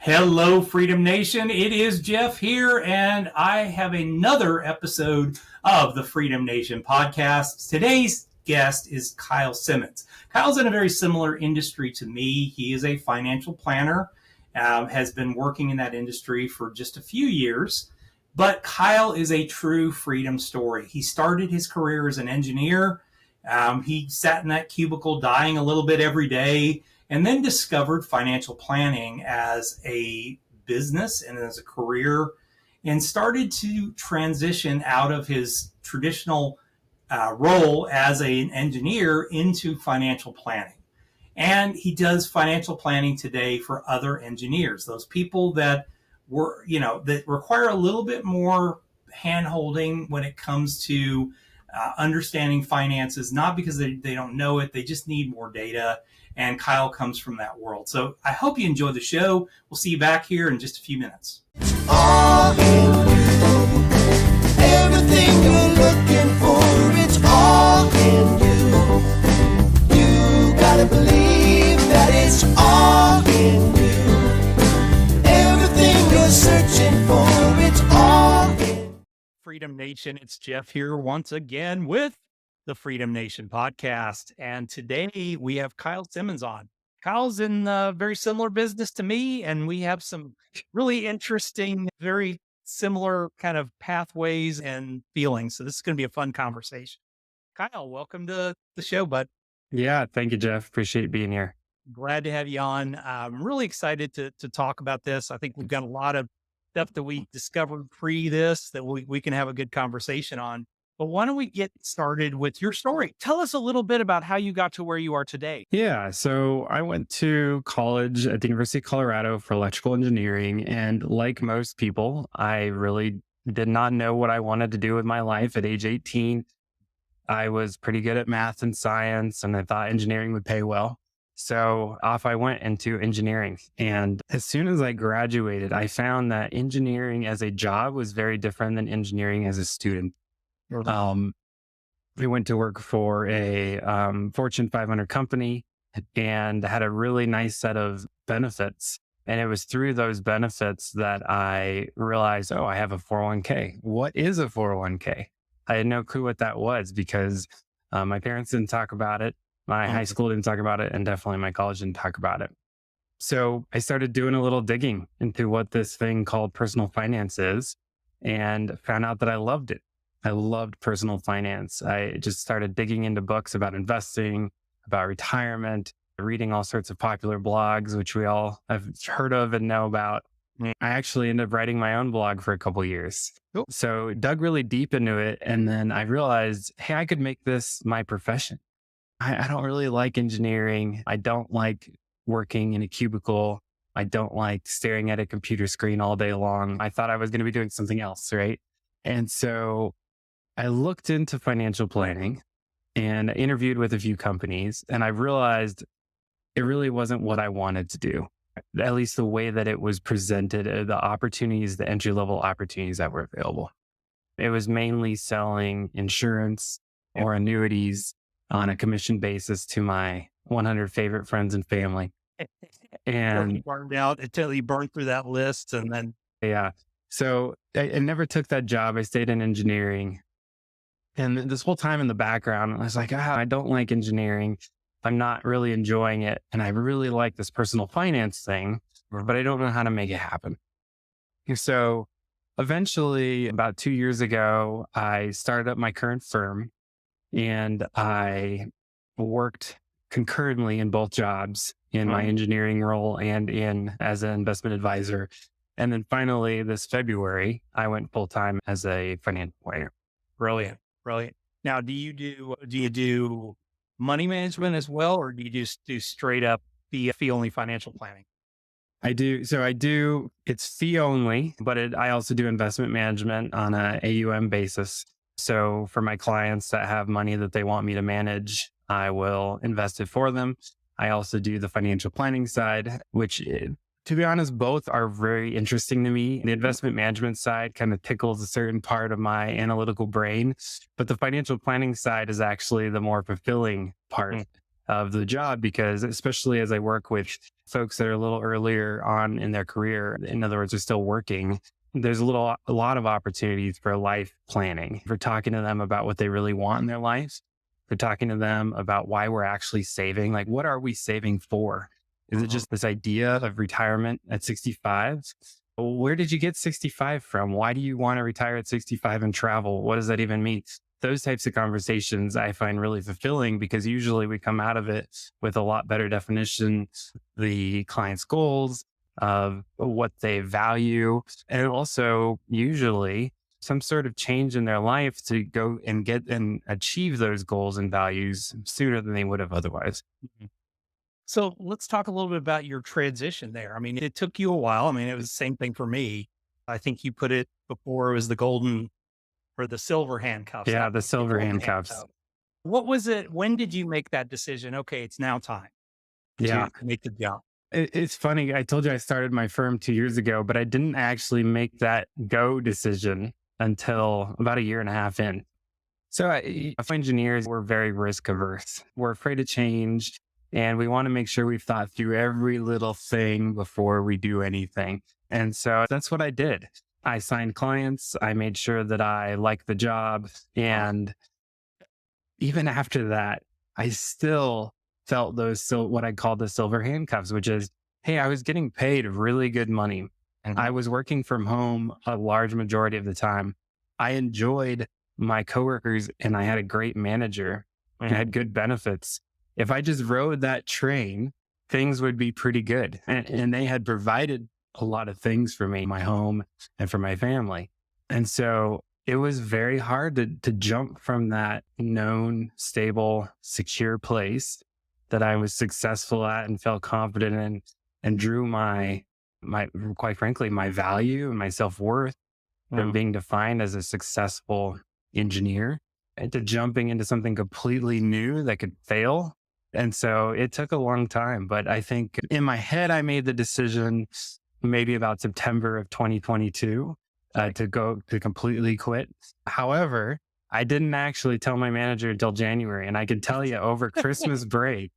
Hello, Freedom Nation. It is Jeff here, and I have another episode of the Freedom Nation podcast. Today's guest is Kyle Simmons. Kyle's in a very similar industry to me. He is a financial planner, has been working in that industry for just a few years, but Kyle is a true freedom story. He started his career as an engineer. He sat in that cubicle dying a little bit every day, and then discovered financial planning as a business and as a career, and started to transition out of his traditional role as an engineer into financial planning. And he does financial planning today for other engineers, those people that that require a little bit more hand-holding when it comes to understanding finances, not because they don't know it, they just need more data. And Kyle comes from that world. So I hope you enjoy the show. We'll see you back here in just a few minutes. All in you. Everything you're looking for, it's all in you. You gotta believe that it's all in you. Everything you're searching for, it's all in. Freedom Nation, it's Jeff here once again with the Freedom Nation podcast. And today we have Kyle Simmons on. Kyle's in a very similar business to me, and we have some really interesting, very similar kind of pathways and feelings. So this is going to be a fun conversation. Kyle, welcome to the show, bud. Yeah, thank you, Jeff. Appreciate being here. Glad to have you on. I'm really excited to talk about this. I think we've got a lot of stuff that we discovered pre this that we can have a good conversation on. But why don't we get started with your story? Tell us a little bit about how you got to where you are today. Yeah, so I went to college at the University of Colorado for electrical engineering. And like most people, I really did not know what I wanted to do with my life at age 18. I was pretty good at math and science, and I thought engineering would pay well. So off I went into engineering. And as soon as I graduated, I found that engineering as a job was very different than engineering as a student. We went to work for a Fortune 500 company and had a really nice set of benefits. And it was through those benefits that I realized, oh, I have a 401k. What is a 401k? I had no clue what that was because my parents didn't talk about it. My high school didn't talk about it. And definitely my college didn't talk about it. So I started doing a little digging into what this thing called personal finance is and found out that I loved it. I loved personal finance. I just started digging into books about investing, about retirement, reading all sorts of popular blogs, which we all have heard of and know about. I actually ended up writing my own blog for a couple of years. Cool. So dug really deep into it. And then I realized, hey, I could make this my profession. I don't really like engineering. I don't like working in a cubicle. I don't like staring at a computer screen all day long. I thought I was going to be doing something else, right? And so I looked into financial planning and I interviewed with a few companies, and I realized it really wasn't what I wanted to do, at least the way that it was presented, the opportunities, the entry-level opportunities that were available. It was mainly selling insurance or annuities on a commission basis to my 100 favorite friends and family. And burned out until you burned through that list. And then, yeah. So I never took that job. I stayed in engineering. And this whole time in the background, I was like, I don't like engineering. I'm not really enjoying it. And I really like this personal finance thing, but I don't know how to make it happen. So eventually, about 2 years ago, I started up my current firm and I worked concurrently in both jobs, in my engineering role and in as an investment advisor. And then finally, this February, I went full-time as a financial planner. Brilliant. Now, do you do money management as well, or do you just do straight up fee only financial planning? I do. So I do, it's fee only, but I also do investment management on a AUM basis. So for my clients that have money that they want me to manage, I will invest it for them. I also do the financial planning side, which, to be honest, both are very interesting to me. The investment management side kind of tickles a certain part of my analytical brain, but the financial planning side is actually the more fulfilling part. of the job, because especially as I work with folks that are a little earlier on in their career, in other words, they're still working, there's a lot of opportunities for life planning, for talking to them about what they really want in their life, for talking to them about why we're actually saving. Like, what are we saving for? Is it just this idea of retirement at 65? Well, where did you get 65 from? Why do you want to retire at 65 and travel? What does that even mean? Those types of conversations I find really fulfilling, because usually we come out of it with a lot better definition, the client's goals, of what they value, and also usually some sort of change in their life to go and get and achieve those goals and values sooner than they would have otherwise. Mhm. So let's talk a little bit about your transition there. I mean, it took you a while. I mean, it was the same thing for me. I think you put it before, it was the golden or the silver handcuffs. Yeah, That the was the silver golden handcuffs. handcuff. What was it? When did you make that decision? Okay, it's now time Yeah. to make the jump. It's funny. I told you I started my firm 2 years ago, but I didn't actually make that go decision until about a year and a half in. So engineers, we're very risk averse. We're afraid of change, and we want to make sure we've thought through every little thing before we do anything. And so that's what I did. I signed clients. I made sure that I liked the job. And even after that, I still felt what I call the silver handcuffs, which is, hey, I was getting paid really good money. And I was working from home a large majority of the time. I enjoyed my coworkers, and I had a great manager and had good benefits. If I just rode that train, things would be pretty good. And they had provided a lot of things for me, my home, and for my family. And so it was very hard to jump from that known, stable, secure place that I was successful at and felt confident in, and drew my quite frankly, my value and my self-worth from being defined as a successful engineer, and to jumping into something completely new that could fail. And so it took a long time, but I think in my head, I made the decision maybe about September of 2022 to completely quit. However, I didn't actually tell my manager until January. And I can tell you, over Christmas break,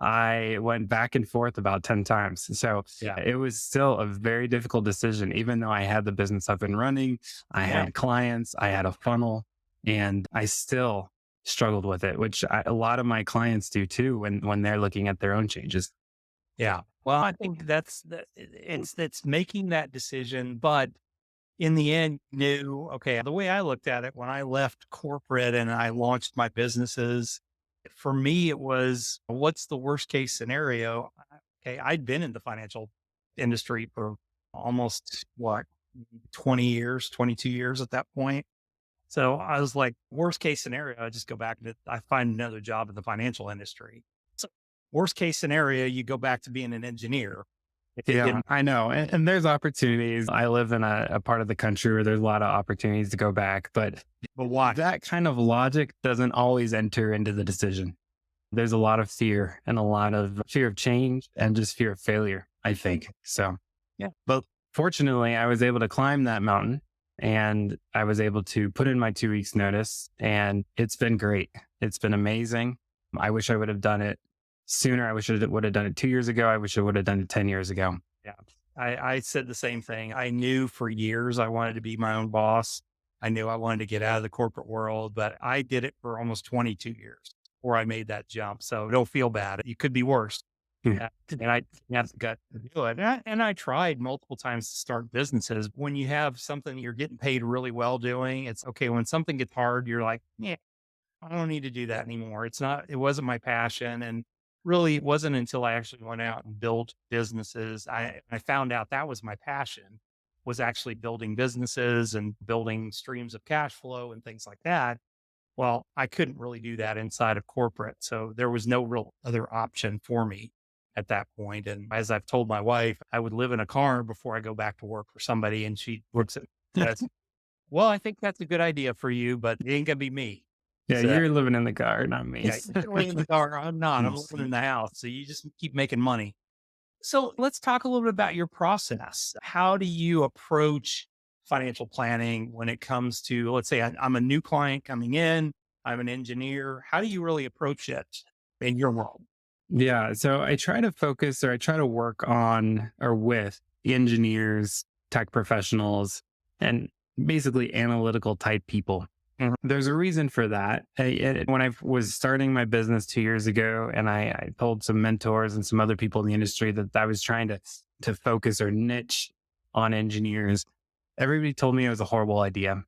I went back and forth about 10 times. So it was still a very difficult decision, even though I had the business up and running, I had clients, I had a funnel, and I still struggled with it, which a lot of my clients do too when they're looking at their own changes. Yeah. Well, I think it's making that decision, but in the end, knew, okay, the way I looked at it when I left corporate and I launched my businesses, for me, it was, what's the worst case scenario? Okay. I'd been in the financial industry for almost 20 years, 22 years at that point. So I was like, worst case scenario, I just go back and I find another job in the financial industry. So worst case scenario, you go back to being an engineer. Yeah, I know. And there's opportunities. I live in a part of the country where there's a lot of opportunities to go back, but why? That kind of logic doesn't always enter into the decision. There's a lot of fear, and a lot of fear of change, and just fear of failure, I think. So, but fortunately, I was able to climb that mountain, and I was able to put in my 2 weeks notice, and it's been great. It's been amazing. I wish I would have done it sooner. I wish I would have done it 2 years ago. I wish I would have done it 10 years ago. Yeah. I said the same thing. I knew for years I wanted to be my own boss. I knew I wanted to get out of the corporate world, but I did it for almost 22 years before I made that jump. So don't feel bad. You could be worse. And I had the gut to do it. And I tried multiple times to start businesses. When you have something you're getting paid really well doing, it's okay. When something gets hard, you're like, yeah, I don't need to do that anymore. It wasn't my passion. And really, it wasn't until I actually went out and built businesses. I found out that was my passion, was actually building businesses and building streams of cash flow and things like that. Well, I couldn't really do that inside of corporate. So there was no real other option for me at that point. And as I've told my wife, I would live in a car before I go back to work for somebody. And she looks at that. Well, I think that's a good idea for you, but it ain't gonna be me. Yeah, So, you're living in the car, not me. yeah, you're living in the car. I'm not. I'm living in the house. So you just keep making money. So let's talk a little bit about your process. How do you approach financial planning when it comes to, let's say I'm a new client coming in, I'm an engineer. How do you really approach it? in your world? Yeah. So I try to focus or I try to work on or with engineers, tech professionals, and basically analytical type people. Mhm. There's a reason for that. When I was starting my business 2 years ago, and I told some mentors and some other people in the industry that I was trying to focus or niche on engineers, everybody told me it was a horrible idea.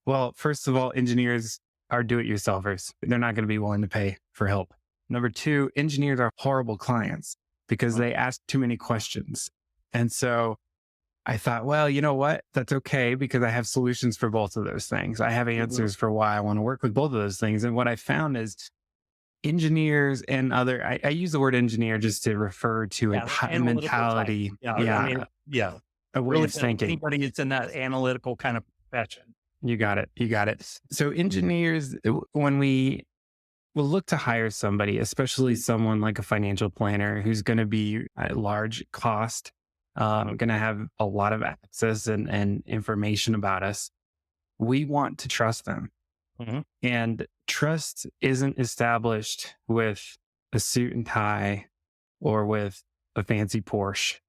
Well, first of all, engineers are do-it-yourselfers. They're not going to be willing to pay for help. Number two, engineers are horrible clients because they ask too many questions. And so I thought, well, you know what? That's okay because I have solutions for both of those things. I have answers for why I want to work with both of those things. And what I found is engineers and I use the word engineer just to refer to Yeah, a analytical type. mentality. Yeah, Yeah. I mean, yeah, A way really of thinking. anybody that's in that analytical kind of profession. You got it. You got it. So engineers, when we will look to hire somebody, especially someone like a financial planner who's going to be at large cost, going to have a lot of access and information about us, we want to trust them. Mhm. And trust isn't established with a suit and tie or with a fancy Porsche,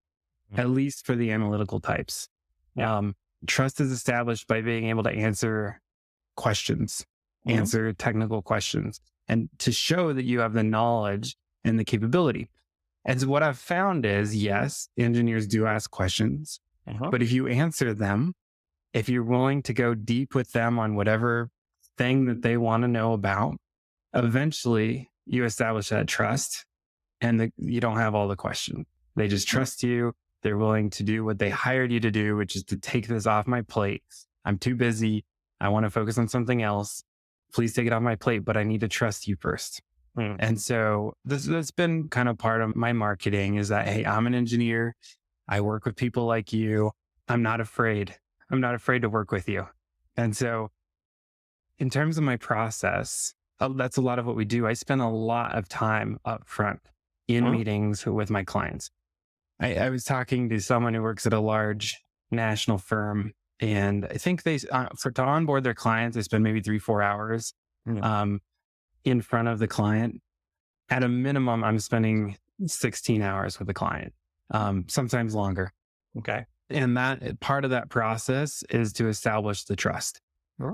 at least for the analytical types. Yeah. Trust is established by being able to answer questions, answer technical questions, and to show that you have the knowledge and the capability. And so what I've found is, yes, engineers do ask questions, but if you answer them, if you're willing to go deep with them on whatever thing that they want to know about, eventually you establish that trust and you don't have all the questions. They just trust you. They're willing to do what they hired you to do, which is to take this off my plate. I'm too busy. I want to focus on something else. Please take it off my plate, but I need to trust you first. And so that's been kind of part of my marketing is that, hey, I'm an engineer. I work with people like you. I'm not afraid. I'm not afraid to work with you. And so in terms of my process, that's a lot of what we do. I spend a lot of time up front in meetings with my clients. I was talking to someone who works at a large national firm, and I think to onboard their clients, they spend maybe 3-4 hours in front of the client. At a minimum, I'm spending 16 hours with the client, sometimes longer. Okay. And that part of that process is to establish the trust.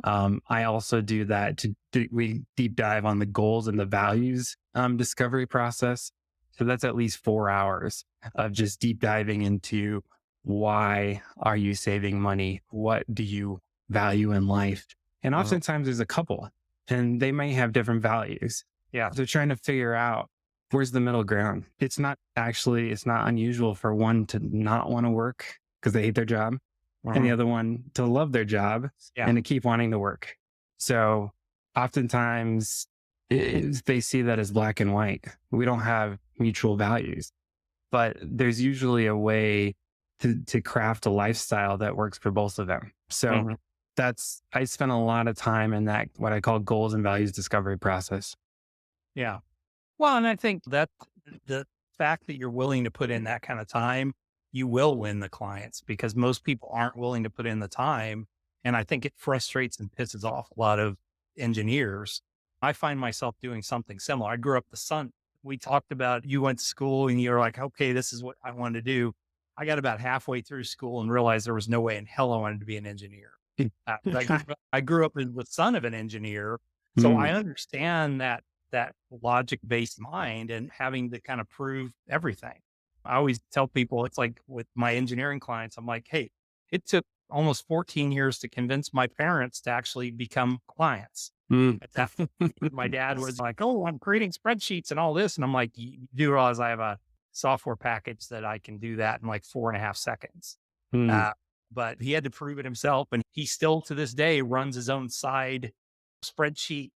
I also do that we deep dive on the goals and the values discovery process. So that's at least 4 hours of just deep diving into why are you saving money? What do you value in life? And oftentimes there's a couple and they may have different values. Yeah. So trying to figure out where's the middle ground. It's not unusual for one to not want to work because they hate their job and the other one to love their job and to keep wanting to work. So oftentimes they see that as black and white. We don't have mutual values, but there's usually a way to craft a lifestyle that works for both of them. So I spent a lot of time in that, what I call goals and values discovery process. Yeah. Well, and I think that the fact that you're willing to put in that kind of time, you will win the clients because most people aren't willing to put in the time. And I think it frustrates and pisses off a lot of engineers. I find myself doing something similar. I grew up the son. We talked about you went to school and you're like, okay, this is what I wanted to do. I got about halfway through school and realized there was no way in hell I wanted to be an engineer. I grew up with the son of an engineer. So I understand that logic-based mind and having to kind of prove everything. I always tell people, it's like with my engineering clients, I'm like, hey, it took almost 14 years to convince my parents to actually become clients. My dad was like, oh, I'm creating spreadsheets and all this. And I'm like, you do realize I have a software package that I can do that in like 4.5 seconds. But he had to prove it himself. And he still to this day runs his own side spreadsheet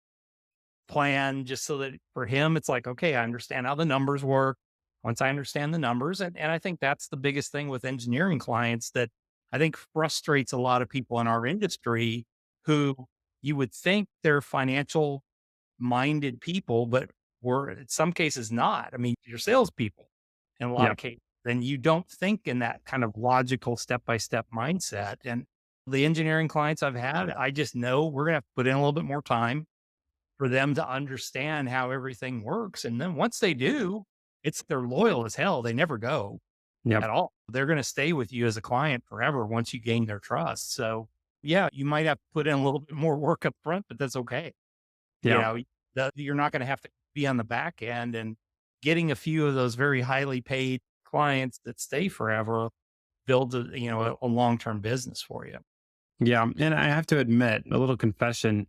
plan just so that for him, it's like, okay, I understand how the numbers work. Once I understand the numbers. And I think that's the biggest thing with engineering clients that I think frustrates a lot of people in our industry who you would think they're financial minded people, but we're in some cases not. I mean, you're salespeople in a lot of cases, and you don't think in that kind of logical step-by-step mindset. And the engineering clients I've had, I just know we're going to have to put in a little bit more time for them to understand how everything works. And then once they do, they're loyal as hell. They never go Yep. at all. They're going to stay with you as a client forever once you gain their trust. So yeah, you might have to put in a little bit more work up front, but that's okay. Yeah. You're not going to have to be on the back end, and getting a few of those very highly paid clients that stay forever builds a long-term business for you. Yeah. And I have to admit, a little confession.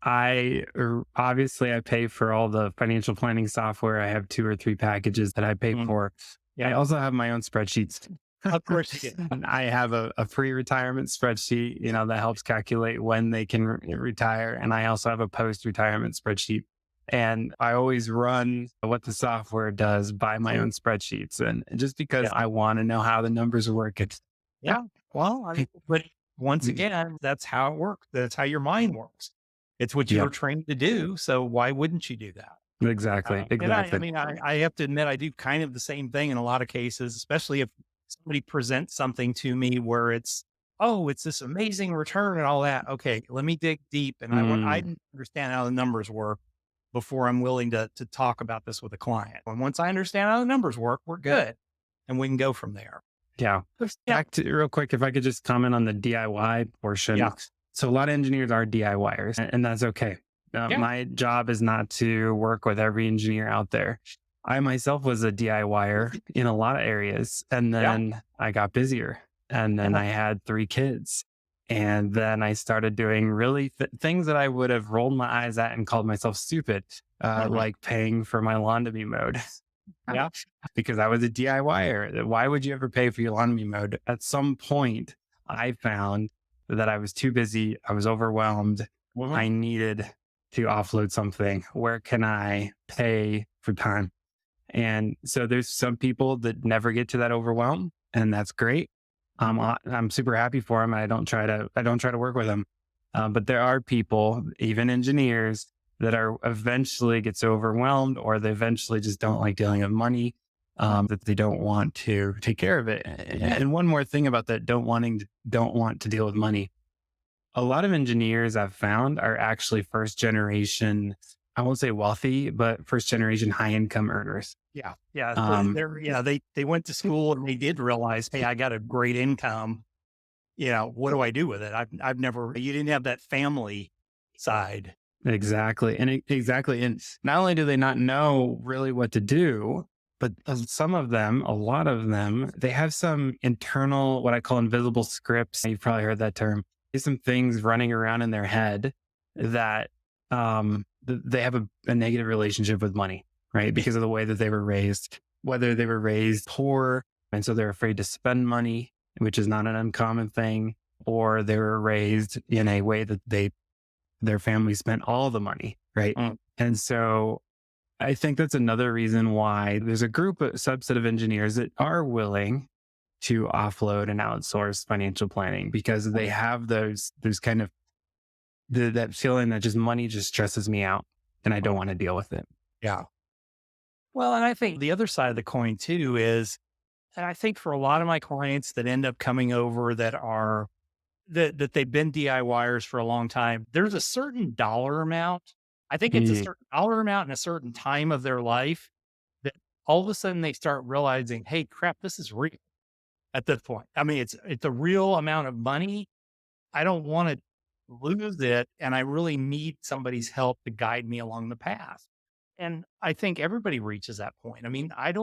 Obviously I pay for all the financial planning software. I have 2 or 3 packages that I pay for. Yeah. I also have my own spreadsheets. Of course you do. And I have a pre-retirement spreadsheet, that helps calculate when they can retire. And I also have a post-retirement spreadsheet. And I always run what the software does by my own spreadsheets. And just because I want to know how the numbers work. Yeah. Well, but once again, that's how it works. That's how your mind works. It's what you were trained to do. So why wouldn't you do that? Exactly. And I have to admit, I do kind of the same thing in a lot of cases, especially if somebody presents something to me where it's this amazing return and all that. Okay, let me dig deep. And I understand how the numbers work before I'm willing to talk about this with a client. And once I understand how the numbers work, we're good. And we can go from there. Yeah. Back to real quick, if I could just comment on the DIY portion. Yeah. So a lot of engineers are DIYers, and that's okay. My job is not to work with every engineer out there. I myself was a DIYer in a lot of areas, and then I got busier, and then I had 3 kids. And then I started doing really things that I would have rolled my eyes at and called myself stupid, like paying for my lawn to be mowed. Yeah. Because I was a DIYer. Why would you ever pay for your lawn to be mowed? At some point, I found that I was too busy. I was overwhelmed. I needed to offload something. Where can I pay for time? And so there's some people that never get to that overwhelm, and that's great. I'm super happy for them. I don't try to work with them. But there are people, even engineers, that are eventually gets overwhelmed, or they eventually just don't like dealing with money, that they don't want to take care of it. And one more thing about that, don't want to deal with money. A lot of engineers I've found are actually first generation, I won't say wealthy, but first generation high income earners. Yeah. Yeah. They went to school and they did realize, hey, I got a great income. What do I do with it? You didn't have that family side. Exactly. And not only do they not know really what to do, but a lot of them, they have some internal, what I call invisible scripts. You've probably heard that term. There's some things running around in their head that they have a negative relationship with money, right? Because of the way that they were raised, whether they were raised poor, and so they're afraid to spend money, which is not an uncommon thing, or they were raised in a way that their family spent all the money, right? And so I think that's another reason why there's a subset of engineers that are willing to offload and outsource financial planning, because they have those kind of that feeling that just money just stresses me out and I don't want to deal with it. Yeah. Well, and I think the other side of the coin too is, and I think for a lot of my clients that end up coming over that they've been DIYers for a long time, there's a certain dollar amount. I think it's a certain dollar amount in a certain time of their life that all of a sudden they start realizing, hey, crap, this is real at this point. I mean, it's a real amount of money. I don't want to lose it. And I really need somebody's help to guide me along the path. And I think everybody reaches that point. I mean, I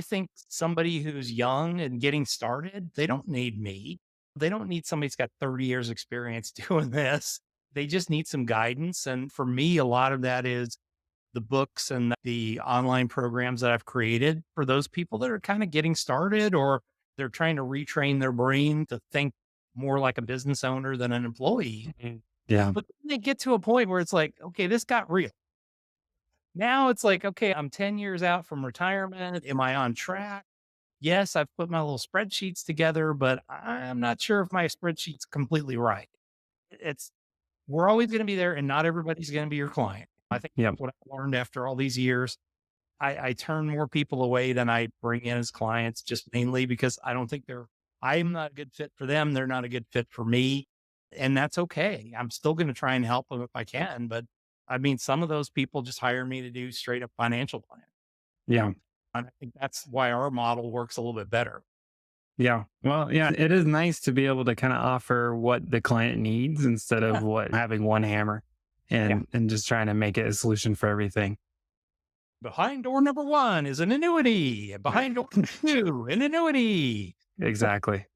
think somebody who's young and getting started, they don't need me. They don't need somebody who's got 30 years experience doing this. They just need some guidance. And for me, a lot of that is the books and the online programs that I've created for those people that are kind of getting started, or they're trying to retrain their brain to think more like a business owner than an employee. Yeah. But they get to a point where it's like, okay, this got real. Now it's like, okay, I'm 10 years out from retirement. Am I on track? Yes, I've put my little spreadsheets together, but I'm not sure if my spreadsheet's completely right. We're always going to be there, and not everybody's going to be your client. I think that's what I learned after all these years. I turn more people away than I bring in as clients, just mainly because I'm not a good fit for them. They're not a good fit for me. And that's okay. I'm still going to try and help them if I can, but I mean, some of those people just hire me to do straight up financial plan. Yeah. And I think that's why our model works a little bit better. Yeah. Well, yeah, it is nice to be able to kind of offer what the client needs instead of what having one hammer and just trying to make it a solution for everything. Behind door number 1 is an annuity. Behind door 2, an annuity. Exactly.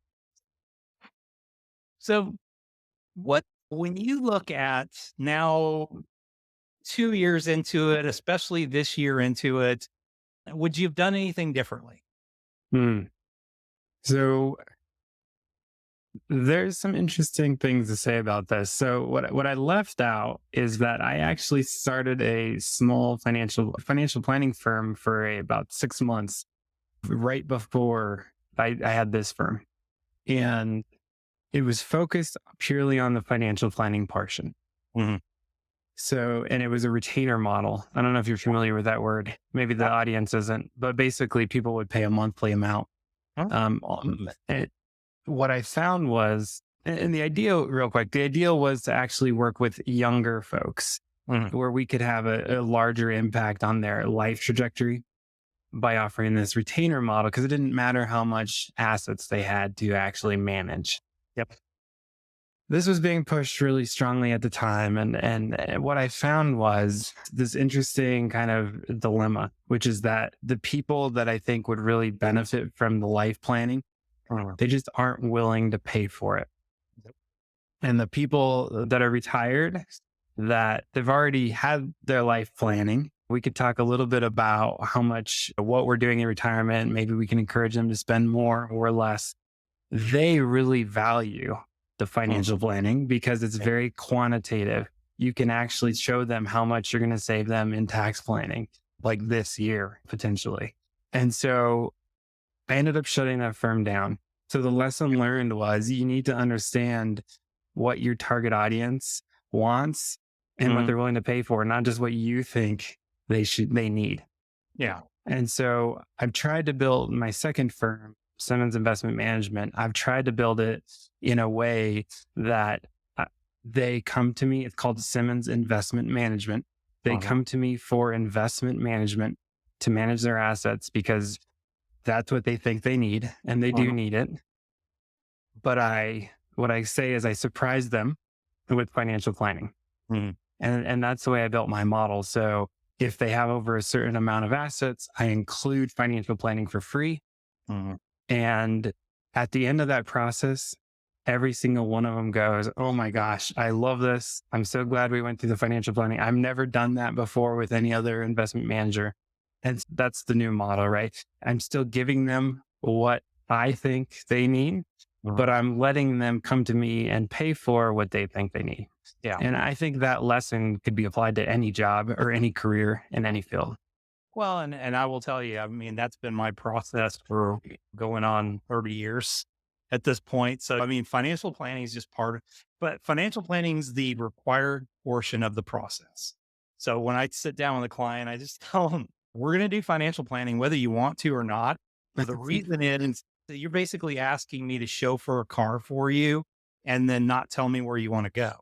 So when you look at now 2 years into it, especially this year into it, would you have done anything differently? Hmm. So there's some interesting things to say about this. So what I left out is that I actually started a small financial planning firm for about 6 months right before I had this firm. And it was focused purely on the financial planning portion. Mhm. So, and it was a retainer model. I don't know if you're familiar with that word. Maybe the audience isn't, but basically people would pay a monthly amount. What I found was, and the idea, real quick, the idea was to actually work with younger folks where we could have a larger impact on their life trajectory by offering this retainer model, because it didn't matter how much assets they had to actually manage. Yep. This was being pushed really strongly at the time. And what I found was this interesting kind of dilemma, which is that the people that I think would really benefit from the life planning, they just aren't willing to pay for it. And the people that are retired, that they've already had their life planning, we could talk a little bit about what we're doing in retirement. Maybe we can encourage them to spend more or less. They really value the financial planning because it's very quantitative. You can actually show them how much you're going to save them in tax planning, like this year, potentially. And so I ended up shutting that firm down. So the lesson learned was you need to understand what your target audience wants and what they're willing to pay for, not just what you think they need. Yeah. And so I've tried to build my second firm, Simmons Investment Management. I've tried to build it in a way that they come to me. It's called Simmons Investment Management. They come to me for investment management to manage their assets because that's what they think they need, and they do need it. But what I say is I surprise them with financial planning. And that's the way I built my model. So if they have over a certain amount of assets, I include financial planning for free. And at the end of that process, every single one of them goes, "Oh my gosh, I love this. I'm so glad we went through the financial planning. I've never done that before with any other investment manager." And that's the new model, right? I'm still giving them what I think they need, but I'm letting them come to me and pay for what they think they need. Yeah. And I think that lesson could be applied to any job or any career in any field. Well, and I will tell you, I mean, that's been my process for going on 30 years at this point. So, I mean, financial planning is just but financial planning is the required portion of the process. So when I sit down with a client, I just tell them, we're going to do financial planning, whether you want to or not. The reason is that you're basically asking me to chauffeur a car for you and then not tell me where you want to go.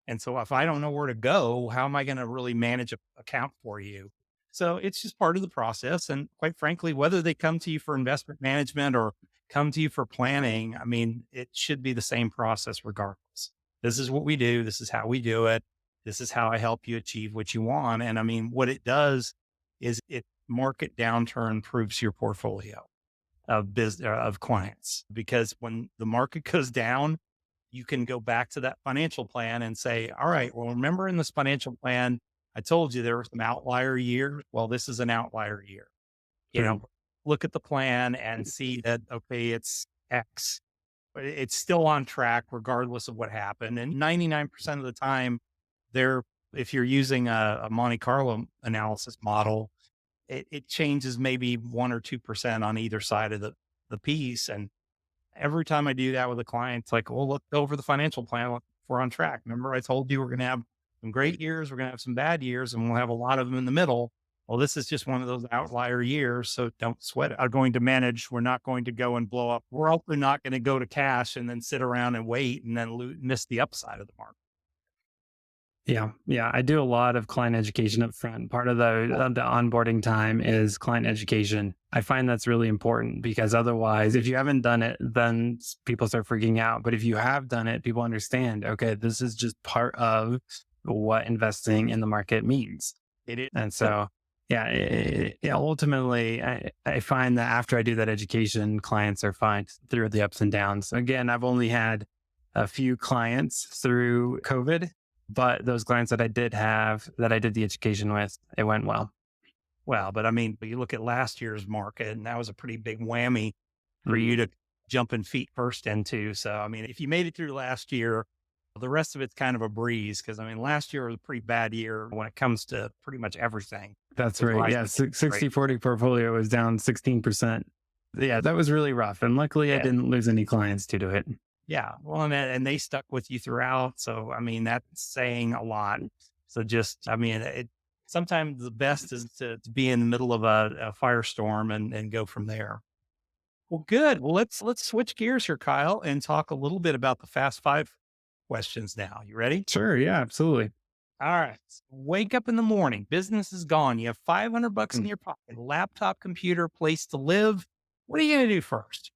And so if I don't know where to go, how am I going to really manage an account for you? So it's just part of the process. And quite frankly, whether they come to you for investment management or come to you for planning, I mean, it should be the same process regardless. This is what we do. This is how we do it. This is how I help you achieve what you want. And I mean, what it does is market downturn proofs your portfolio of clients, because when the market goes down, you can go back to that financial plan and say, all right, well, remember in this financial plan, I told you there were some outlier years. Well, this is an outlier year. Look at the plan and see that, okay, it's X, but it's still on track regardless of what happened. And 99% of the time if you're using a Monte Carlo analysis model, it changes maybe 1 or 2% on either side of the piece. And every time I do that with a client, it's like, well, look over the financial plan. Look, we're on track. Remember, I told you we're going to have some great years. We're going to have some bad years, and we'll have a lot of them in the middle. Well, this is just one of those outlier years. So don't sweat it. I'm going to manage. We're not going to go and blow up. We're also not going to go to cash and then sit around and wait and then miss the upside of the market. Yeah. Yeah. I do a lot of client education up front. Part of the onboarding time is client education. I find that's really important because otherwise, if you haven't done it, then people start freaking out. But if you have done it, people understand, okay, this is just part of what investing in the market means. It is. And so, yeah, ultimately, I find that after I do that education, clients are fine through the ups and downs. Again, I've only had a few clients through COVID, but those clients that I did have that I did the education with, it went well. Well, but I mean, but you look at last year's market, and that was a pretty big whammy for you to jump in feet first into. So, I mean, if you made it through last year, the rest of it's kind of a breeze. Cause I mean, last year was a pretty bad year when it comes to pretty much everything. That's With right. Yeah. rising 60/40 portfolio was down 16%. Yeah. That was really rough. And luckily I Yeah. didn't lose any clients due to it. Yeah. Well, and they stuck with you throughout. So, I mean, that's saying a lot. So just, I mean, sometimes the best is to be in the middle of a firestorm and go from there. Well, good. Well, let's switch gears here, Kyle, and talk a little bit about the Fast Five questions now. You ready? Sure. Yeah, absolutely. All right. Wake up in the morning. Business is gone. You have $500 in your pocket, laptop, computer, place to live. What are you going to do first?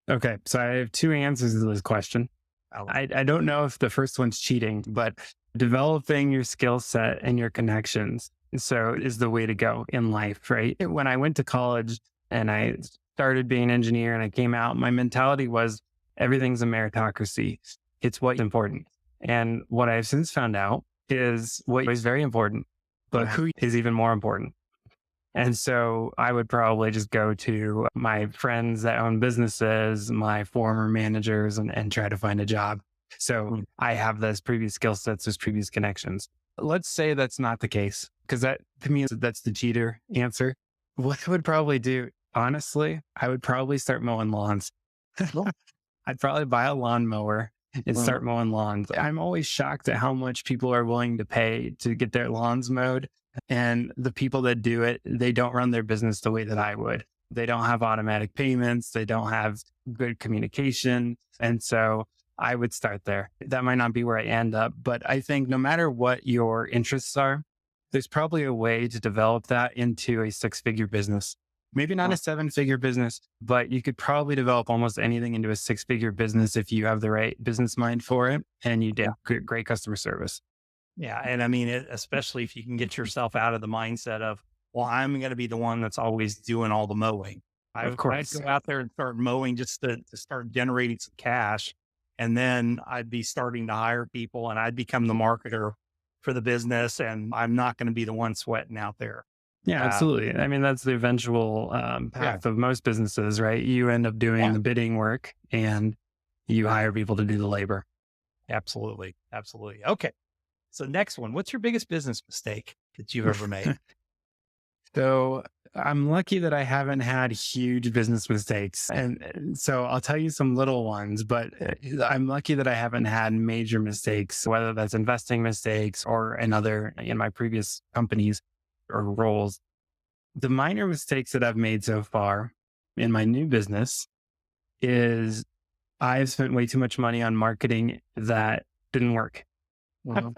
Okay. So I have two answers to this question. I don't know if the first one's cheating, but developing your skill set and your connections. So is the way to go in life, right? When I went to college and I started being an engineer and I came out, my mentality was everything's a meritocracy. It's what's important. And what I've since found out is what is very important, but who is even more important. And so I would probably just go to my friends that own businesses, my former managers, and try to find a job. So I have those previous skill sets, those previous connections. Let's say that's not the case, because that to me, that's the cheater answer. What I would probably do, honestly, I would probably start mowing lawns. I'd probably buy a lawnmower and start mowing lawns. I'm always shocked at how much people are willing to pay to get their lawns mowed. And the people that do it, they don't run their business the way that I would. They don't have automatic payments. They don't have good communication. And so I would start there. That might not be where I end up, but I think no matter what your interests are, there's probably a way to develop that into a 6-figure business. Maybe not a 7-figure business, but you could probably develop almost anything into a 6-figure business if you have the right business mind for it and you do great customer service. Yeah. And I mean, especially if you can get yourself out of the mindset of, well, I'm going to be the one that's always doing all the mowing. I'd go out there and start mowing just to start generating some cash. And then I'd be starting to hire people and I'd become the marketer for the business. And I'm not going to be the one sweating out there. Yeah, absolutely. I mean, that's the eventual path of most businesses, right? You end up doing the bidding work and you hire people to do the labor. Absolutely. Absolutely. Okay. So next one, what's your biggest business mistake that you've ever made? So I'm lucky that I haven't had huge business mistakes. And so I'll tell you some little ones, but I'm lucky that I haven't had major mistakes, whether that's investing mistakes or in my previous companies or roles. The minor mistakes that I've made so far in my new business is I've spent way too much money on marketing that didn't work. And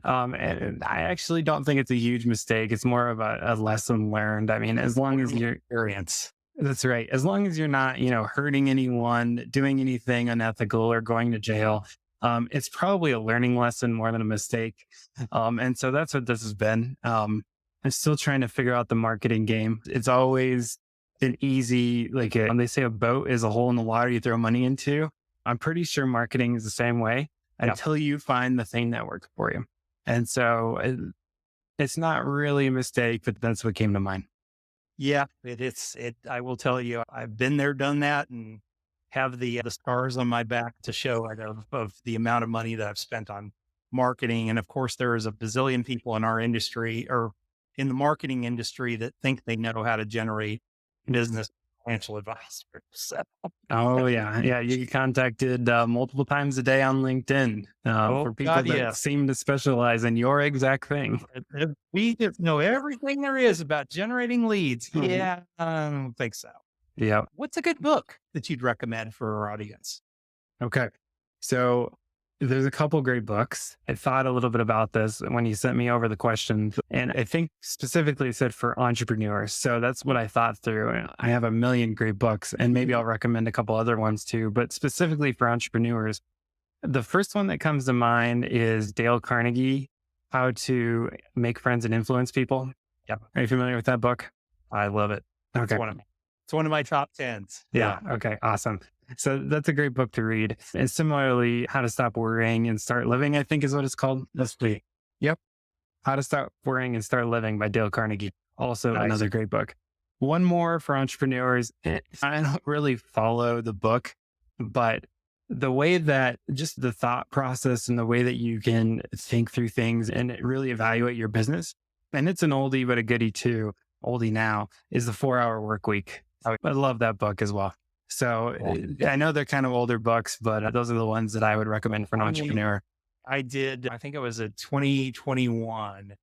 I actually don't think it's a huge mistake. It's more of a lesson learned. I mean, as long as you're experience. That's right. As long as you're not, hurting anyone, doing anything unethical or going to jail, it's probably a learning lesson more than a mistake. And so that's what this has been. I'm still trying to figure out the marketing game. It's always an easy, when they say a boat is a hole in the water you throw money into. I'm pretty sure marketing is the same way until you find the thing that works for you. And so it's not really a mistake, but that's what came to mind. Yeah, I will tell you, I've been there, done that, and have the scars on my back to show of the amount of money that I've spent on marketing. And of course, there is a bazillion people in our industry or in the marketing industry that think they know how to generate business financial advisors. Oh yeah. Yeah. You get contacted multiple times a day on LinkedIn for people that seem to specialize in your exact thing. We just know everything there is about generating leads. Yeah. I don't think so. Yeah. What's a good book that you'd recommend for our audience? Okay. So There's a couple great books. I thought a little bit about this when you sent me over the questions, and I think specifically it said for entrepreneurs. So that's what I thought through. I have a million great books, and maybe I'll recommend a couple other ones too, but specifically for entrepreneurs, the first one that comes to mind is Dale Carnegie, How to Make Friends and Influence People. Yep. Are you familiar with that book? I love it. Okay. It's one of my top 10s. Yeah. Okay. Awesome. So that's a great book to read. And similarly, How to Stop Worrying and Start Living, I think is what it's called. That's the Yep. How to Stop Worrying and Start Living by Dale Carnegie. Also another great book. One more for entrepreneurs. I don't really follow the book, but the way that just the thought process and the way that you can think through things and really evaluate your business. And it's an oldie, but a goodie too. Oldie now is the 4-Hour Work Week. I love that book as well. So I know they're kind of older books, but those are the ones that I would recommend for an entrepreneur. I think it was a 2021.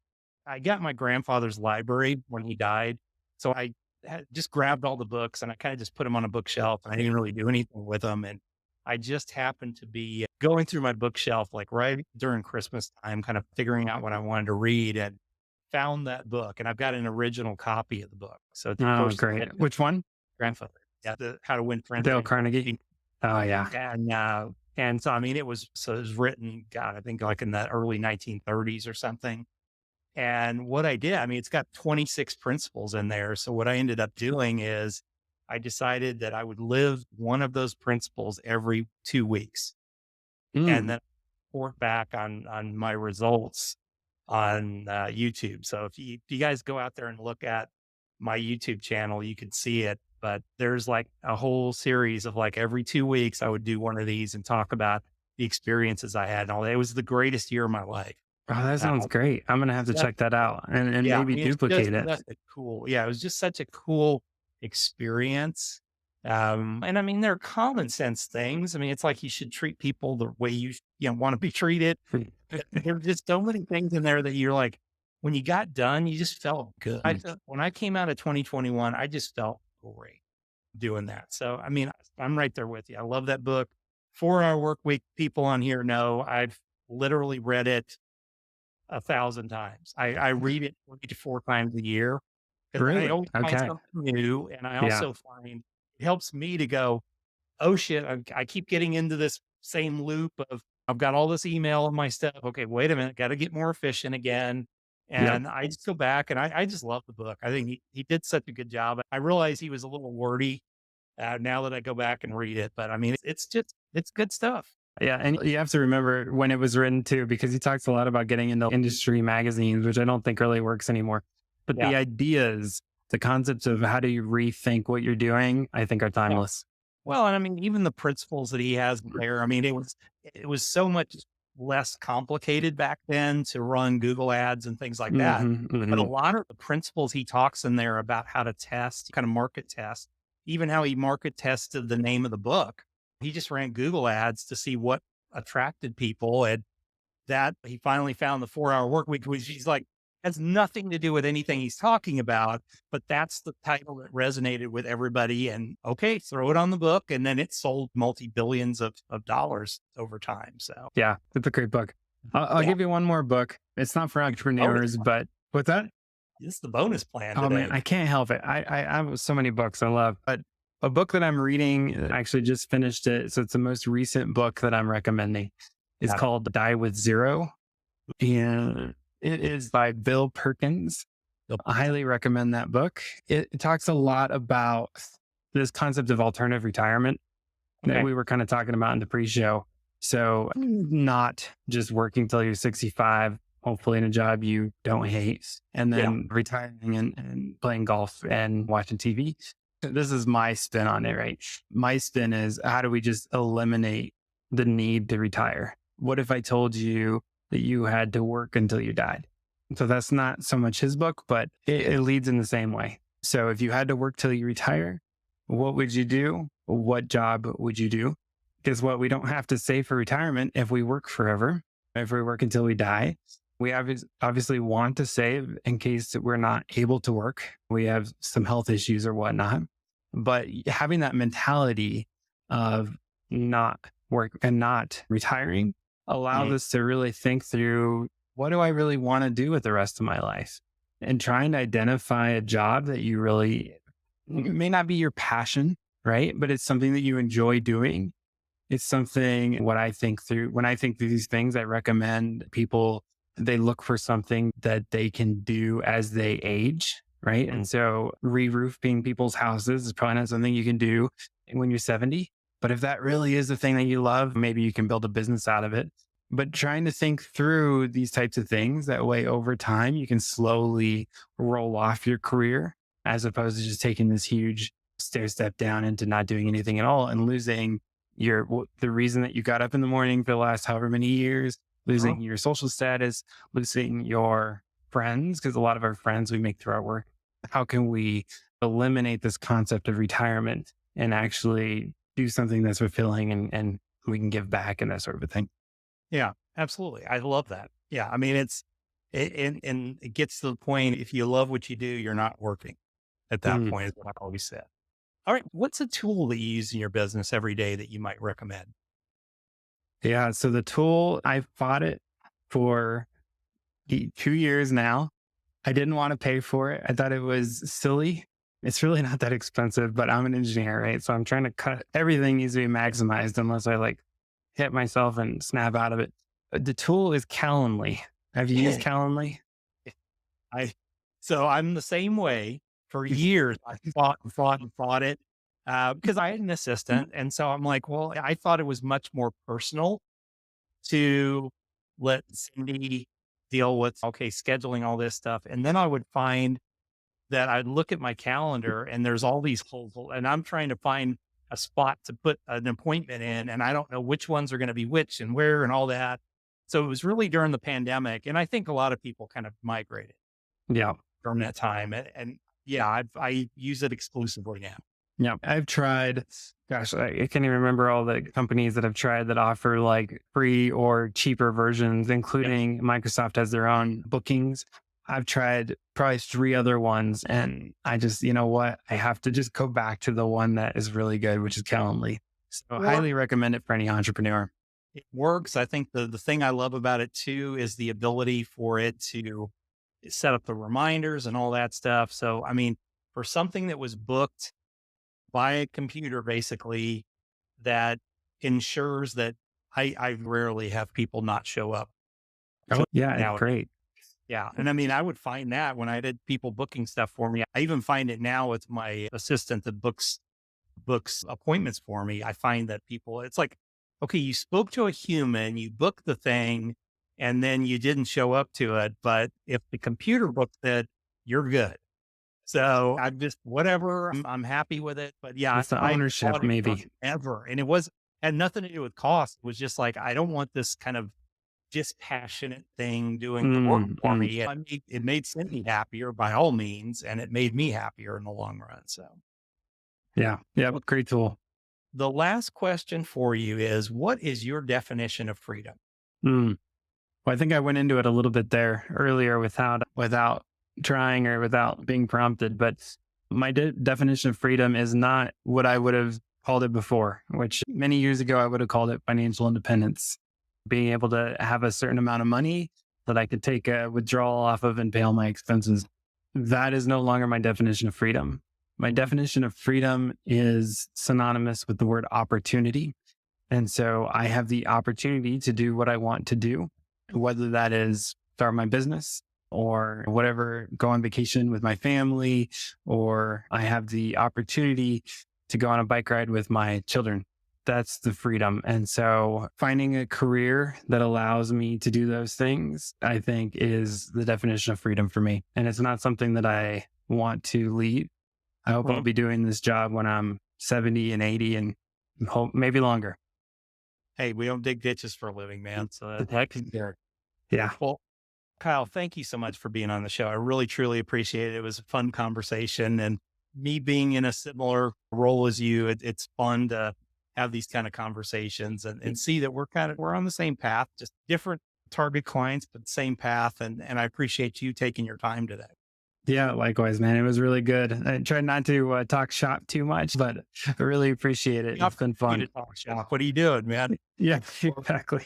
I got my grandfather's library when he died. So I just grabbed all the books and I kind of just put them on a bookshelf, and I didn't really do anything with them. And I just happened to be going through my bookshelf, like right during Christmas time, kind of figuring out what I wanted to read, and found that book. And I've got an original copy of the book. So it's great. Which one? Grandfather. Yeah. How to Win Friends. Dale Carnegie. Oh yeah. And so, I mean, it was written, God, I think like in the early 1930s or something. And what I did, I mean, it's got 26 principles in there. So what I ended up doing is I decided that I would live one of those principles every 2 weeks, and then report back on my results on YouTube. So if you guys go out there and look at my YouTube channel, you can see it. But there's like a whole series of like every 2 weeks, I would do one of these and talk about the experiences I had and all that. It was the greatest year of my life. Oh, that sounds great. I'm going to have to check that out and maybe duplicate it. It was just such a cool experience. And I mean, they're common sense things. I mean, it's like you should treat people the way you want to be treated. There are just so many things in there that you're like, when you got done, you just felt good. When I came out of 2021, I just felt great doing that. So, I mean, I'm right there with you. I love that book. 4-Hour Work Week. People on here know I've literally read it 1,000 times. I read it 3 to 4 times a year. Really? I always find something new. And I also find it helps me to go, oh shit, I keep getting into this same loop of, I've got all this email and my stuff. Okay, wait a minute. Got to get more efficient again. And I just go back and I just love the book. I think he did such a good job. I realize he was a little wordy now that I go back and read it, but I mean, it's good stuff. Yeah. And you have to remember when it was written too, because he talks a lot about getting into industry magazines, which I don't think really works anymore. But the ideas, the concepts of how do you rethink what you're doing, I think are timeless. Well, and I mean, even the principles that he has there, I mean, it was so much less complicated back then to run Google ads and things like that. But a lot of the principles he talks in there about how to test, kind of market test, even how he market tested the name of the book. He just ran Google ads to see what attracted people. And that he finally found the 4-Hour Work Week, which he's like, has nothing to do with anything he's talking about, but that's the title that resonated with everybody. And okay, throw it on the book. And then it sold multi-billions of dollars over time. So yeah, it's a great book. I'll give you one more book. It's not for entrepreneurs, but what's that? This is the bonus plan today. Man, I can't help it. I have so many books I love, but a book that I'm reading, I actually just finished it. So it's the most recent book that I'm recommending. It's called Die with Zero. And it is by Bill Perkins. I highly recommend that book. It talks a lot about this concept of alternative retirement that we were kind of talking about in the pre-show. So not just working till you're 65, hopefully in a job you don't hate, and then retiring and playing golf and watching TV. This is my spin on it, right? My spin is, how do we just eliminate the need to retire? What if I told you that you had to work until you died? So that's not so much his book, but it leads in the same way. So if you had to work till you retire, what would you do? What job would you do? Guess what? We don't have to save for retirement if we work forever, if we work until we die. We obviously want to save in case we're not able to work. We have some health issues or whatnot. But having that mentality of not work and not retiring allows us to really think through, what do I really want to do with the rest of my life? And trying to identify a job that you really, it may not be your passion, right? But it's something that you enjoy doing. It's something, what I think through, when I think through these things, I recommend people, they look for something that they can do as they age, right? And so re-roofing people's houses is probably not something you can do when you're 70. But if that really is the thing that you love, maybe you can build a business out of it. But trying to think through these types of things, that way over time, you can slowly roll off your career, as opposed to just taking this huge stair step down into not doing anything at all and losing the reason that you got up in the morning for the last however many years, losing your social status, losing your friends, because a lot of our friends we make through our work. How can we eliminate this concept of retirement and actually do something that's fulfilling and we can give back and that sort of a thing? Yeah, absolutely. I love that. Yeah. I mean, and it gets to the point, if you love what you do, you're not working at that point, is what I've always said. All right. What's a tool that you use in your business every day that you might recommend? Yeah. So the tool, I've bought it for 2 years now. I didn't want to pay for it. I thought it was silly. It's really not that expensive, but I'm an engineer, right? So I'm trying to cut, everything needs to be maximized unless I like hit myself and snap out of it. The tool is Calendly. Have you used Calendly? So I'm the same way. For years, I fought it because I had an assistant. And so I'm like, well, I thought it was much more personal to let Cindy deal with, okay, scheduling all this stuff. And then I would find that I'd look at my calendar and there's all these holes, and I'm trying to find a spot to put an appointment in. And I don't know which ones are going to be which and where and all that. So it was really during the pandemic. And I think a lot of people kind of migrated during that time. And yeah, I use it exclusively now. Yeah. I've tried, gosh, I can't even remember all the companies that I've tried that offer like free or cheaper versions, including Microsoft has their own bookings. I've tried probably 3 other ones, and I just, you know what? I have to just go back to the one that is really good, which is Calendly. So I highly recommend it for any entrepreneur. It works. I think the thing I love about it too is the ability for it to set up the reminders and all that stuff. So, I mean, for something that was booked by a computer, basically, that ensures that I rarely have people not show up. Oh, yeah, great. Yeah. And I mean, I would find that when I did people booking stuff for me. I even find it now with my assistant that books appointments for me. I find that people, it's like, okay, you spoke to a human, you booked the thing, and then you didn't show up to it. But if the computer booked it, you're good. So I'm just, whatever, I'm happy with it. But yeah, it's the ownership maybe. Ever. And had nothing to do with cost. It was just like, I don't want this kind of dispassionate thing doing the work for me. It made Cindy happier by all means, and it made me happier in the long run. So yeah, great tool. The last question for you is, what is your definition of freedom? Well, I think I went into it a little bit there earlier without trying or without being prompted, but my definition of freedom is not what I would have called it before, which many years ago I would have called it financial independence. Being able to have a certain amount of money that I could take a withdrawal off of and pay all my expenses. That is no longer my definition of freedom. My definition of freedom is synonymous with the word opportunity. And so I have the opportunity to do what I want to do, whether that is start my business or whatever, go on vacation with my family, or I have the opportunity to go on a bike ride with my children. That's the freedom. And so finding a career that allows me to do those things, I think, is the definition of freedom for me. And it's not something that I want to leave. I hope I'll be doing this job when I'm 70 and 80 and hope maybe longer. Hey, we don't dig ditches for a living, man. So that's there. Yeah. Well, Kyle, thank you so much for being on the show. I really, truly appreciate it. It was a fun conversation, and me being in a similar role as you, it's fun to have these kind of conversations and see that we're on the same path, just different target clients, but same path. And I appreciate you taking your time today. Yeah, likewise, man. It was really good. I tried not to talk shop too much, but I really appreciate it. It's been fun. To talk shop. What are you doing, man? Yeah, exactly.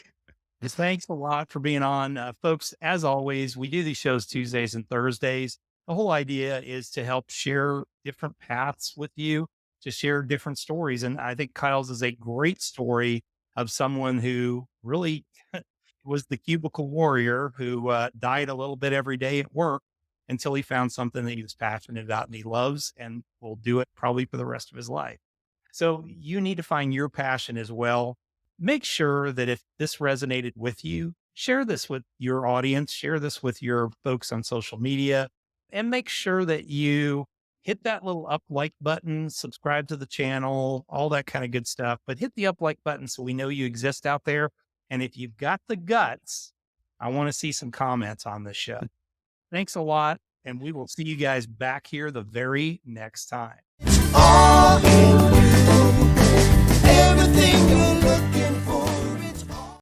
Thanks a lot for being on. Folks, as always, we do these shows Tuesdays and Thursdays. The whole idea is to help share different paths with you, to share different stories. And I think Kyle's is a great story of someone who really was the cubicle warrior who died a little bit every day at work until he found something that he was passionate about and he loves and will do it probably for the rest of his life. So you need to find your passion as well. Make sure that if this resonated with you, share this with your audience, share this with your folks on social media, and make sure that you hit that little up like button, subscribe to the channel, all that kind of good stuff. But hit the up like button so we know you exist out there. And if you've got the guts, I want to see some comments on this show. Thanks a lot. And we will see you guys back here the very next time. All in you. Everything you